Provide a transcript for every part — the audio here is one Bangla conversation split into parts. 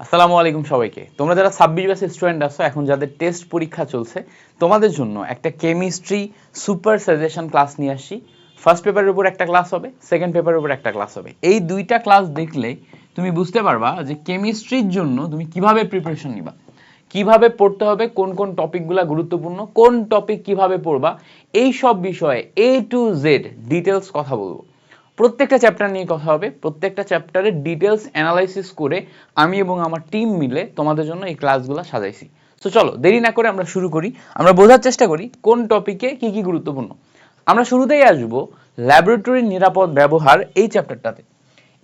আসসালামু আলাইকুম সবাইকে। তোমরা যারা 26 ব্যাচের স্টুডেন্ট আছো, এখন যাদের টেস্ট পরীক্ষা চলছে, তোমাদের জন্য একটা কেমিস্ট্রি সুপার সাজেশন ক্লাস নিয়ে আসছি। ফার্স্ট পেপারের উপর একটা ক্লাস হবে, সেকেন্ড পেপারের উপর একটা ক্লাস হবে। এই দুইটা ক্লাস দেখলে তুমি বুঝতে পারবা যে কেমিস্ট্রির জন্য তুমি কিভাবে প্রিপারেশন নিবা, কিভাবে পড়তে হবে, কোন কোন টপিকগুলো গুরুত্বপূর্ণ, কোন টপিক কিভাবে পড়বা, এই সব বিষয়ে A to Z ডিটেলস কথা বলবো। প্রত্যেকটা চ্যাপ্টার নিয়ে কথা হবে, প্রত্যেকটা চ্যাপ্টারের ডিটেলস অ্যানালাইসিস করে আমি এবং আমার টিম মিলে তোমাদের জন্য এই ক্লাসগুলো সাজাইছি। তো চলো দেরি না করে আমরা শুরু করি, আমরা বোঝার চেষ্টা করি কোন টপিকে কি কি গুরুত্বপূর্ণ। আমরা শুরুতেই আসবো ল্যাবরেটরির নিরাপদ ব্যবহার এই চ্যাপ্টারটাতে।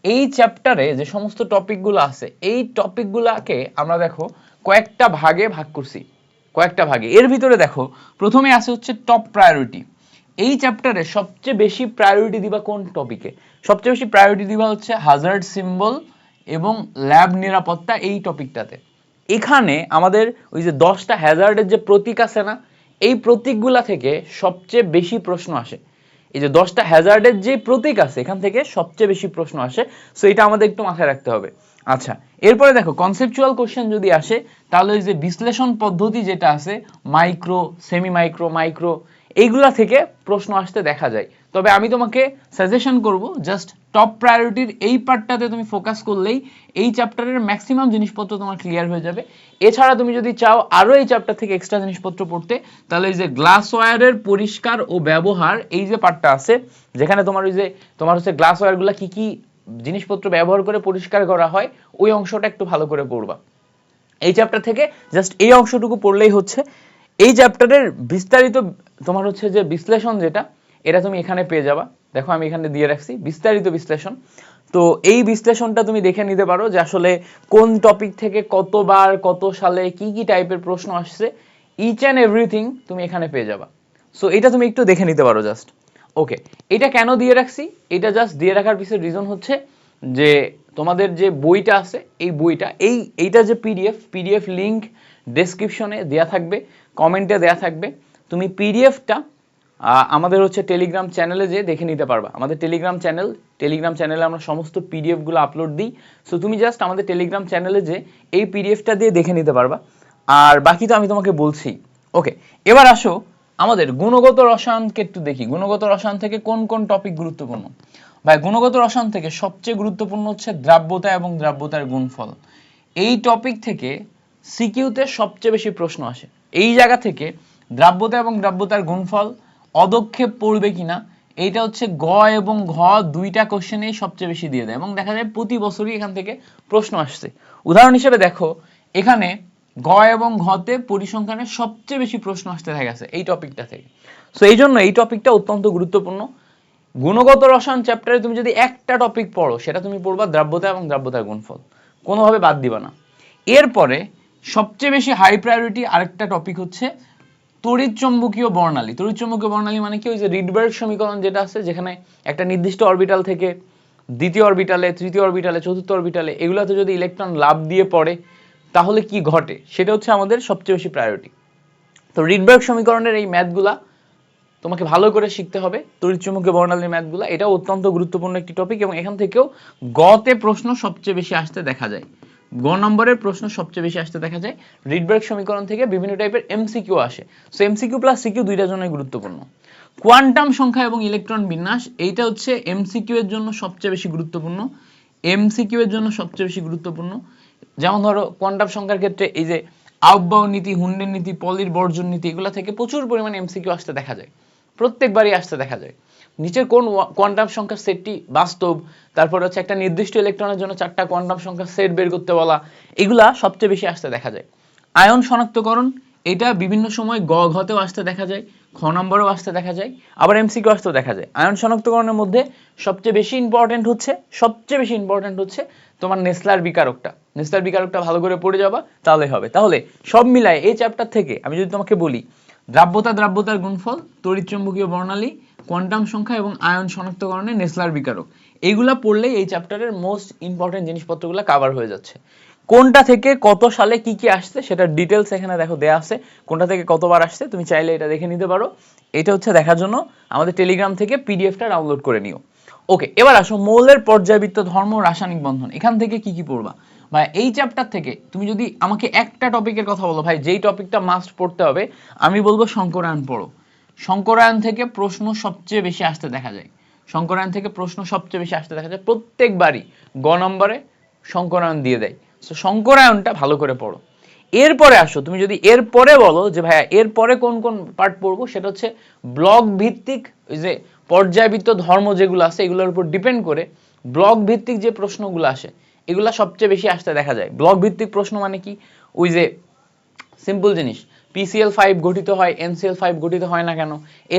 এই চ্যাপ্টারে যে সমস্ত টপিকগুলো আছে, এই টপিকগুলোকে আমরা দেখো কয়েকটা ভাগে ভাগ করছি, কয়েকটা ভাগে। এর ভিতরে দেখো প্রথমে আছে হচ্ছে টপ প্রায়োরিটি। এই চ্যাপ্টারে সবচেয়ে বেশি প্রায়োরিটি দিবা কোন টপিকে? সবচেয়ে বেশি প্রায়োরিটি দিবা হচ্ছে হাজার্ড সিম্বল এবং ল্যাব নিরাপত্তা, এই টপিকটাতে। এখানে আমাদের ওই যে 10টা হ্যাজার্ডের যে প্রতীক আছে না, এই প্রতীকগুলা থেকে সবচেয়ে বেশি প্রশ্ন আসে। এই যে 10টা হ্যাজার্ডের যে প্রতীক আছে, এখান থেকে সবচেয়ে বেশি প্রশ্ন আসে। সো এটা আমাদের একটু মাথায় রাখতে হবে। আচ্ছা, এরপরে দেখো কনসেপচুয়াল কোশ্চেন যদি আসে, তাহলে ওই যে বিশ্লেষণ পদ্ধতি যেটা আছে, মাইক্রো, সেমি মাইক্রো, মাইক্রো, এইগুলা থেকে প্রশ্ন আসতে দেখা যায়। তবে আমি তোমাকে সাজেশন করব, জাস্ট টপ প্রায়োরিটির এই পার্টটাতে তুমি ফোকাস করলেই এই চ্যাপ্টারের ম্যাক্সিমাম জিনিসপত্র তোমার ক্লিয়ার হয়ে যাবে। এছাড়া তুমি যদি চাও আরও এই চ্যাপ্টার থেকে এক্সট্রা জিনিসপত্র পড়তে, তাহলে এই যে গ্লাস ওয়্যারের পরিষ্কার ও ব্যবহার, এই যে পার্টটা আছে, যেখানে তোমার ওই যে তোমার হচ্ছে গ্লাস ওয়্যারগুলো কি কি জিনিসপত্র ব্যবহার করে পরিষ্কার করা হয়, ওই অংশটা একটু ভালো করে পড়বা। এই চ্যাপ্টার থেকে জাস্ট এই অংশটুকু পড়লেই হচ্ছে। এই চ্যাপ্টারের বিস্তারিত তোমার হচ্ছে যে বিশ্লেষণ যেটা, এটা তুমি এখানে পেয়ে যাবা। দেখো আমি এখানে দিয়ে রাখছি বিস্তারিত বিশ্লেষণ। তো এই বিশ্লেষণটা তুমি দেখে নিতে পারো যে আসলে কোন টপিক থেকে কতবার কত সালে কি কি টাইপের প্রশ্ন আসছে, ইচ অ্যান্ড এভরিথিং তুমি এখানে পেয়ে যাবা। সো এটা তুমি একটু দেখে নিতে পারো জাস্ট। ওকে, এটা কেন দিয়ে রাখছি? এটা জাস্ট দিয়ে রাখার পিছনে রিজন হচ্ছে যে তোমাদের যে বইটা আছে, এই বইটা এইটা যে পিডিএফ লিংক ডেসক্রিপশনে দেয়া থাকবে, কমেন্টে দেয়া থাকবে। তুমি পিডিএফটা আমাদের হচ্ছে টেলিগ্রাম চ্যানেলে যে দেখে নিতে পারবা। আমাদের টেলিগ্রাম চ্যানেলে আমরা সমস্ত পিডিএফগুলো আপলোড দিই। সো তুমি জাস্ট আমাদের টেলিগ্রাম চ্যানেলে যে এই পিডিএফটা দিয়ে দেখে নিতে পারবা। আর বাকি তো আমি তোমাকে বলছি। ওকে, এবার আসো আমাদের গুণগত রসায়নকে একটু দেখি। গুণগত রসায়ন থেকে কোন কোন টপিক গুরুত্বপূর্ণ? ভাই, গুণগত রসায়ন থেকে সবচেয়ে গুরুত্বপূর্ণ হচ্ছে দ্রাব্যতা এবং দ্রাব্যতার গুণফল। এই টপিক থেকে সিকিউতে সবচেয়ে বেশি প্রশ্ন আসে। এই জায়গা থেকে দ্রাব্যতা এবং দ্রাব্যতার গুণফল অদক্ষেপ পড়বে কিনা, এইটা হচ্ছে গ এবং ঘ দুইটা কোশ্চেনেই সবচেয়ে বেশি দিয়ে দেয়, এবং দেখা যায় প্রতি বছরই এখান থেকে প্রশ্ন আসছে। উদাহরণ হিসেবে দেখো, এখানে গ এবং ঘতে পরিসংখ্যানের সবচেয়ে বেশি প্রশ্ন আসতে দেখা গেছে এই টপিকটা থেকে। সো এই জন্য এই টপিকটা অত্যন্ত গুরুত্বপূর্ণ। গুণগত রসায়ন চ্যাপ্টারে তুমি যদি একটা টপিক পড়ো, সেটা তুমি পড়বা দ্রাব্যতা এবং দ্রাব্যতার গুণফল, কোনোভাবে বাদ দিবা না। এরপরে সবচেয়ে বেশি হাই প্রায়োরিটি আরেকটা টপিক হচ্ছে তড়িৎচুম্বকীয় বর্ণালী। তড়িৎচুম্বকীয় বর্ণালী মানে কি? ওই যে রিডবার্গ সমীকরণ যেটা আছে, যেখানে একটা নির্দিষ্ট অরবিটাল থেকে দ্বিতীয় অরবিটালে, তৃতীয় অরবিটালে, চতুর্থ অরবিটালে, এগুলাতে যদি ইলেকট্রন লাফ দিয়ে পড়ে তাহলে কি ঘটে, সেটা হচ্ছে আমাদের সবচেয়ে বেশি প্রায়োরিটি। তো রিডবার্গ সমীকরণের এই ম্যাথগুলা তোমাকে ভালো করে শিখতে হবে। তড়িৎচুম্বকীয় বর্ণালীর ম্যাথগুলো, এটা অত্যন্ত গুরুত্বপূর্ণ একটি টপিক, এবং এখান থেকেও গতে প্রশ্ন সবচেয়ে বেশি আসতে দেখা যায়। গ নম্বরের প্রশ্ন সবচেয়ে বেশি আসতে দেখা যায়। রিডবার্গ সমীকরণ থেকে বিভিন্ন টাইপের এমসিকিউ আসে। সো এমসিকিউ প্লাস সিকিউ দুইটার জন্যই গুরুত্বপূর্ণ। কোয়ান্টাম সংখ্যা এবং ইলেকট্রন বিন্যাস, এইটা হচ্ছে এমসিকিউ এর জন্য সবচেয়ে বেশি গুরুত্বপূর্ণ। এমসিকিউ এর জন্য সবচেয়ে বেশি গুরুত্বপূর্ণ। যেমন ধরো কোয়ান্টাম সংখ্যার ক্ষেত্রে এই যে আউবাউ নীতি, হুন্ডের নীতি, পলির বর্জন নীতি, এগুলো থেকে প্রচুর পরিমাণে এমসিকিউ আসতে দেখা যায়, প্রত্যেকবারই আসতে দেখা যায়। নিচের কোন কোয়ান্টাম সংখ্যার সেটটি বাস্তব, তারপর হচ্ছে একটা নির্দিষ্ট ইলেকট্রনের জন্য 4টা কোয়ান্টাম সংখ্যার সেট বের করতে বলা, এগুলা সবচেয়ে বেশি আসতে দেখা যায়। আয়ন শনাক্তকরণ, এটা বিভিন্ন সময় গ ঘতেও আসতে দেখা যায়, খ নম্বরেও আসতে দেখা যায়, আবার এমসিকিউ আসতেও দেখা যায়। আয়ন শনাক্তকরণের মধ্যে সবচেয়ে বেশি ইম্পর্টেন্ট হচ্ছে তোমার নেসলার বিকারকটা। নেসলার বিকারকটা ভালো করে পড়ে যাবা, তাহলে হবে। তাহলে সব মিলায় এই চ্যাপ্টার থেকে আমি যদি তোমাকে বলি, দ্রাব্যতার গুণফল, তড়িৎচুম্বকীয় বর্ণালী, কোয়ান্টাম সংখ্যা এবং আয়ন শনাক্তকরণে নেসলার বিকারক, এইগুলা পড়লেই এই চ্যাপ্টারের মোস্ট ইম্পর্টেন্ট জিনিসপত্রগুলো কভার হয়ে যাচ্ছে। কোনটা থেকে কত সালে কি কি আসছে সেটার ডিটেলস এখানে দেখো দেয়া আছে, কোনটা থেকে কতবার আসছে তুমি চাইলে এটা দেখে নিতে পারো। এটা হচ্ছে দেখার জন্য আমাদের টেলিগ্রাম থেকে পিডিএফটা ডাউনলোড করে নিও। ওকে, এবার আসো মৌলের পর্যায়বৃত্ত ধর্ম, রাসায়নিক বন্ধন, এখান থেকে কি কি পড়বা? বা এই চ্যাপ্টার থেকে তুমি যদি আমাকে একটা টপিকের কথা বলো, ভাই যেই টপিকটা মাস্ট পড়তে হবে, আমি বলবো শঙ্করায়ণ পড়ো। শঙ্করায়ণ থেকে প্রশ্ন সবচেয়ে বেশি আসতে দেখা যায়, শঙ্করায়ণ থেকে প্রশ্ন সবচেয়ে বেশি আসতে দেখা যায়, প্রত্যেকবারই গ নম্বরে শঙ্করায়ণ দিয়ে দেয়। সো শঙ্করায়ণটা ভালো করে পড়ো। এরপরে আসো, তুমি যদি এরপরে বলো যে ভাইয়া এরপরে কোন কোন পার্ট পড়বো, সেটা হচ্ছে ব্লক ভিত্তিক ওই যে পর্যায়বৃত্ত ধর্ম যেগুলো আছে এগুলোর উপর ডিপেন্ড করে ব্লক ভিত্তিক যে প্রশ্নগুলো আসে এগুলা সবচেয়ে বেশি আসতে দেখা যায়। ব্লক ভিত্তিক প্রশ্ন মানে কি, ওই যে সিম্পল জিনিস, PCl5 গঠিত হয়, NCl5 গঠিত হয় না কেন,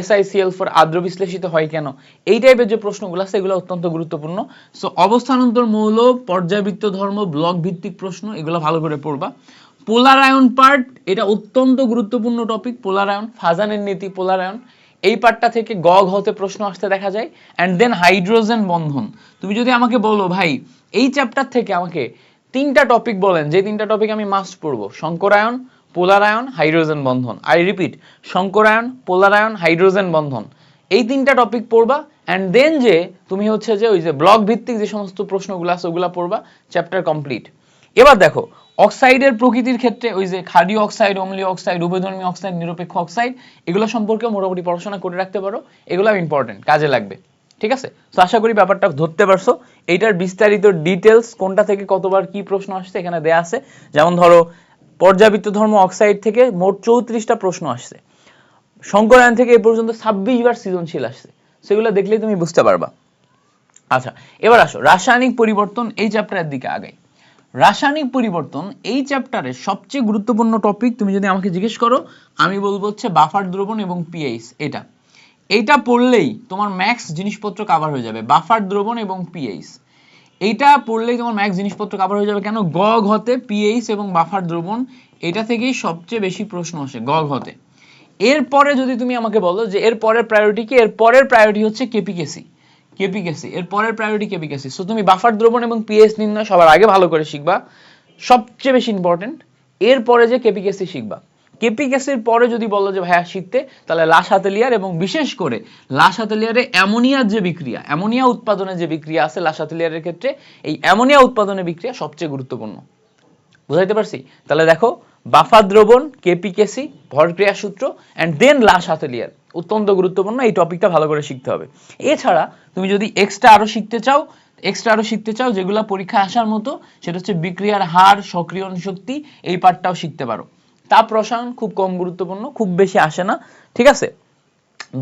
SiCl4 আদ্র বিশ্লেষিত হয় কেন, এই টাইপের যে প্রশ্নগুলো আছে এগুলো অত্যন্ত গুরুত্বপূর্ণ। সো অবস্থান্তর মৌল, পর্যায়বৃত্ত ধর্ম, ব্লক ভিত্তিক প্রশ্ন এগুলো ভালো করে পড়বা। পোলারায়ন পার্ট, এটা অত্যন্ত গুরুত্বপূর্ণ টপিক। পোলারায়ন, ফাজানের নীতি, পোলারায়ন, এই পার্টটা থেকে গ ঘতে প্রশ্ন আসতে দেখা যায়। অ্যান্ড দেন হাইড্রোজেন বন্ধন। তুমি যদি আমাকে বলো ভাই এই চ্যাপ্টার থেকে আমাকে তিনটা টপিক বলেন যে তিনটা টপিক আমি মাস্ট পড়বো, শঙ্করায়ন, পোলারায়ন, হাইড্রোজেন বন্ধন, আই রিপিট, শঙ্করায়ন, পোলারায়ন, হাইড্রোজেন বন্ধন, এই তিনটা টপিক পড়বা। অ্যান্ড দেন যে তুমি হচ্ছে যে ওই যে ব্লক ভিত্তিক যে সমস্ত প্রশ্নগুলো আছে ওগুলো পড়বা, চ্যাপ্টার কমপ্লিট। এবার দেখো অক্সাইডের প্রকৃতির ক্ষেত্রে ওই যে ক্ষারীয় অক্সাইড, অম্লীয় অক্সাইড, উভয়ধর্মী অক্সাইড, নিরপেক্ষ অক্সাইড, এগুলো সম্পর্কে মোটামুটি পড়াশোনা করে রাখতে পারো, এগুলো ইম্পর্টেন্ট, কাজে লাগবে। ঠিক আছে, তো আশা করি ব্যাপারটা ধরতে পারছো। এইটার বিস্তারিত ডিটেলস কোনটা থেকে কতবার কি প্রশ্ন আসছে এখানে দেয়া আছে। যেমন ধরো পর্যাবৃত্ত ধর্ম অক্সাইড থেকে মোট 34টা প্রশ্ন আসছে, শঙ্করায়ণ থেকে এ পর্যন্ত 26 বার সৃজনশীল আসছে, সেগুলো দেখলেই তুমি বুঝতে পারবা। আচ্ছা, এবার আসো রাসায়নিক পরিবর্তন, এই চ্যাপ্টারের দিকে আগাই। রাসায়নিক পরিবর্তন এই চ্যাপ্টারের সবচেয়ে গুরুত্বপূর্ণ টপিক তুমি যদি আমাকে জিজ্ঞেস করো, আমি বলবো হচ্ছে বাফার দ্রবণ এবং পিএইচ। এইটা পড়লেই তোমার ম্যাক্স জিনিসপত্র কভার হয়ে যাবে, বাফার দ্রবণ এবং পিএইচ। এইটা পড়লেই তোমার ম্যাক্স জিনিসপত্র কভার হয়ে যাবে। কেন? গ ঘতে পিএইচ এবং বাফার দ্রবণ, এটা থেকেই সবচেয়ে বেশি প্রশ্ন আসে গ ঘতে। এরপরে যদি তুমি আমাকে বলো যে এর পরের প্রায়োরিটি কি, এর পরের প্রায়োরিটি হচ্ছে কেপিকেসি। এর পরের প্রায়োরিটি কেপিকেসি। সো তুমি বাফার দ্রবণ এবং পিএইচ নির্ণয় সবার আগে ভালো করে শিখবা, সবচেয়ে বেশি ইম্পর্টেন্ট। এরপরে যে কেপিকেসি শিখবা, কেপিকেসির পরে যদি বলো যে ভাইয়া শিখতে, তাহলে লাসাতেলিয়ার এবং বিশেষ করে লাসাতেলিয়ারে অ্যামোনিয়ার যে বিক্রিয়া, অ্যামোনিয়া উৎপাদনের যে বিক্রিয়া আছে লাসাতেলিয়ারের ক্ষেত্রে, এই অ্যামোনিয়া উৎপাদনের বিক্রিয়া সবচেয়ে গুরুত্বপূর্ণ। বুঝাইতে পারছি? তাহলে দেখো বাফার দ্রবণ, কেপিকেসি, ভরক্রিয়া সূত্র অ্যান্ড দেন লাসাতেলিয়ার অত্যন্ত গুরুত্বপূর্ণ, এই টপিকটা ভালো করে শিখতে হবে। এছাড়া তুমি যদি এক্সট্রা আরো শিখতে চাও যেগুলো পরীক্ষায় আসার মতো, সেটা হচ্ছে বিক্রিয়ার হার, সক্রিয়ণ শক্তি, এই পার্টটাও শিখতে পারো। তাপ রসায়ন খুব কম গুরুত্বপূর্ণ, খুব বেশি আসে না, ঠিক আছে,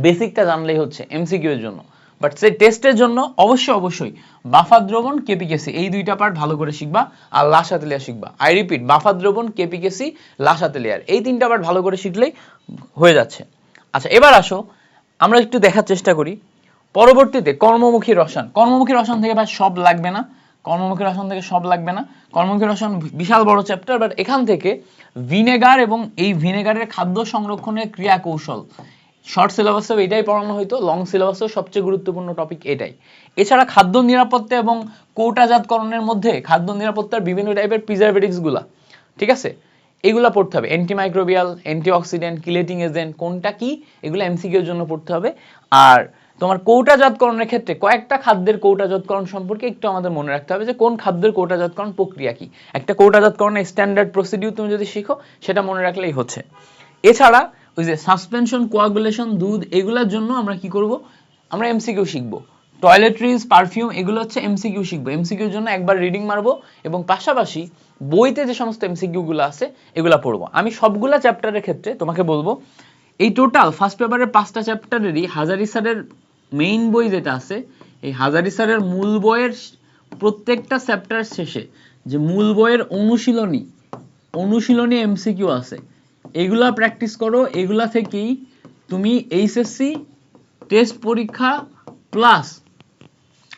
বেসিকটা জানলেই হচ্ছে এমসিকিউ এর জন্য। বাট সেই টেস্টের জন্য অবশ্যই বাফার দ্রবণ, কেপিকেসি এই দুইটা পার্ট ভালো করে শিখবা, আর লাসাতেলিয়া শিখবা। আই রিপিট, বাফার দ্রবণ, কেপিকেসি, লাসাতেলিয়ার এই তিনটা পার্ট ভালো করে শিখলেই হয়ে যাচ্ছে। আচ্ছা, এবার আসো আমরা একটু দেখার চেষ্টা করি পরবর্তীতে কর্মমুখী রসায়ন। কর্মমুখী রসায়ন থেকে ভাই সব লাগবে না, কর্মমুখী রসায়ন বিশাল বড় চ্যাপ্টার। বাট এখান থেকে ভিনেগার এবং এই ভিনেগারের খাদ্য সংরক্ষণের ক্রিয়া কৌশল, শর্ট সিলেবাসেও এটাই পড়ানো হইতো, লং সিলেবাসেও সবচেয়ে গুরুত্বপূর্ণ টপিক এটাই। এছাড়া খাদ্য নিরাপত্তা এবং কৌটাজাতকরণের মধ্যে খাদ্য নিরাপত্তার বিভিন্ন টাইপের প্রিজারভেটিভস গুলা, ঠিক আছে, এগুলা পড়তে হবে। অ্যান্টিমাইক্রোবিয়াল, অ্যান্টিঅক্সিডেন্ট, কিলেটিং এজেন্ট কোনটা কি, এগুলো এমসিকিউ এর জন্য পড়তে হবে। আর তোমার কৌটাজাতকরণের ক্ষেত্রে কয়েকটা খাদ্যের কৌটাজাতকরণ সম্পর্কে একটু আমাদের মনে রাখতে হবে যে কোন খাদ্যের কৌটাজাতকরণ প্রক্রিয়া কি, একটা কৌটাজাতকরণের স্ট্যান্ডার্ড প্রসিডিউর তুমি যদি শিখো সেটা মনে রাখলেই হচ্ছে। এছাড়া ওই যে সাসপেনশন, কোয়াগুলেশন, দুধ, এগুলোর জন্য আমরা কি করব, আমরা এমসিকিউ শিখবো। টয়লেট্রিজ, পারফিউম, এগুলো হচ্ছে এমসিকিউ শিখবো। এমসিকিউর জন্য একবার রিডিং মারবো এবং পাশাপাশি বইতে যে সমস্ত এমসিকিউ গুলো আছে এগুলা পড়বো। আমি সবগুলা চ্যাপ্টারের ক্ষেত্রে তোমাকে বলবো এই টোটাল ফার্স্ট পেপারের 5টা চ্যাপ্টারেরই হাজারি স্যারের মেইন বই যেটা আছে, এই হাজারি স্যারের মূল বইয়ের প্রত্যেকটা চ্যাপ্টার শেষে যে মূল বইয়ের অনুশীলনী এমসিকিউ আছে, এগুলা প্র্যাকটিস করো। এগুলা থেকেই তুমি এইচএসসি টেস্ট পরীক্ষা প্লাস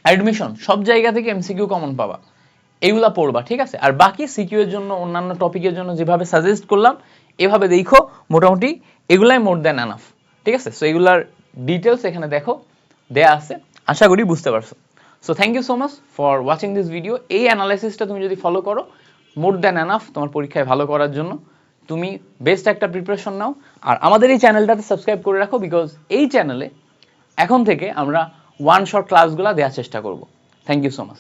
অ্যাডমিশন সব জায়গা থেকে এমসিকিউ কমন পাবা, এগুলা পড়বা, ঠিক আছে। আর বাকি সিকিউ এর জন্য, অন্যান্য টপিকের জন্য যেভাবে সাজেস্ট করলাম এভাবে দেখো, মোটামুটি এগুলাই মোর দ্যান এনাফ, ঠিক আছে। সো এগুলার ডিটেলস এখানে দেখো দেয়া আছে, আশা করি বুঝতে পারছো। So thank you so much for watching this video. এই অ্যানালাইসিসটা তুমি যদি ফলো করো, মোর দ্যান এনাফ তোমার পরীক্ষায় ভালো করার জন্য। তুমি বেস্ট একটা প্রিপারেশন নাও, আর আমাদের এই চ্যানেলটাতে সাবস্ক্রাইব করে রাখো, বিকজ এই চ্যানেলে এখন থেকে আমরা ওয়ান শট ক্লাসগুলো দেওয়ার চেষ্টা করব। Thank you so much.